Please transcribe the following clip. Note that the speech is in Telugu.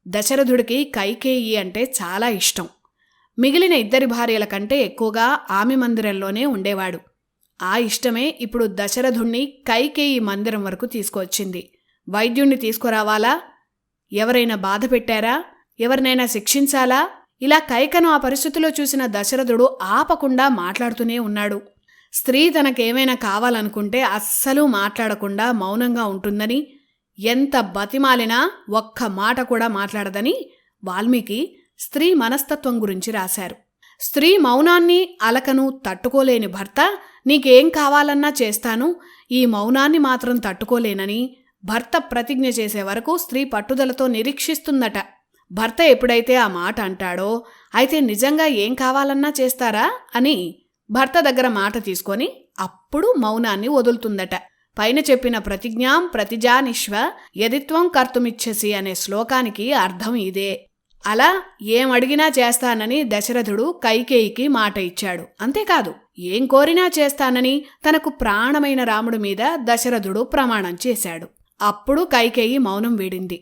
దశరథుడికి కైకేయి అంటే చాలా ఇష్టం. మిగిలిన ఇద్దరి భార్యల కంటే ఎక్కువగా ఆమె మందిరంలోనే ఉండేవాడు. ఆ ఇష్టమే ఇప్పుడు దశరథుణ్ణి కైకేయి మందిరం వరకు తీసుకువచ్చింది. వైద్యుణ్ణి తీసుకురావాలా? ఎవరైనా బాధ పెట్టారా? ఎవరినైనా శిక్షించాలా? ఇలా కైకను ఆ పరిస్థితిలో చూసిన దశరథుడు ఆపకుండా మాట్లాడుతూనే ఉన్నాడు. స్త్రీ తనకేమైనా కావాలనుకుంటే అస్సలు మాట్లాడకుండా మౌనంగా ఉంటుందని, ఎంత బతిమాలినా ఒక్క మాట కూడా మాట్లాడదని వాల్మీకి స్త్రీ మనస్తత్వం గురించి రాశారు. స్త్రీ మౌనాన్ని అలకను తట్టుకోలేని భర్త నీకేం కావాలన్నా చేస్తాను, ఈ మౌనాన్ని మాత్రం తట్టుకోలేనని భర్త ప్రతిజ్ఞ చేసే వరకు స్త్రీ పట్టుదలతో నిరీక్షిస్తుందట. భర్త ఎప్పుడైతే ఆ మాట అంటాడో అయితే నిజంగా ఏం కావాలన్నా చేస్తారా అని భర్త దగ్గర మాట తీసుకొని అప్పుడు మౌనాన్ని వదులుతుందట. పైన చెప్పిన ప్రతిజ్ఞాం ప్రతిజానిష్వ యదిత్వం కర్తుమిచ్చసి అనే శ్లోకానికి అర్థం ఇదే. అలా ఏం అడిగినా చేస్తానని దశరథుడు కైకేయికి మాట ఇచ్చాడు. అంతేకాదు, ఏం కోరినా చేస్తానని తనకు ప్రాణమైన రాముడి మీద దశరథుడు ప్రమాణం చేశాడు. అప్పుడు కైకేయి మౌనం వీడింది.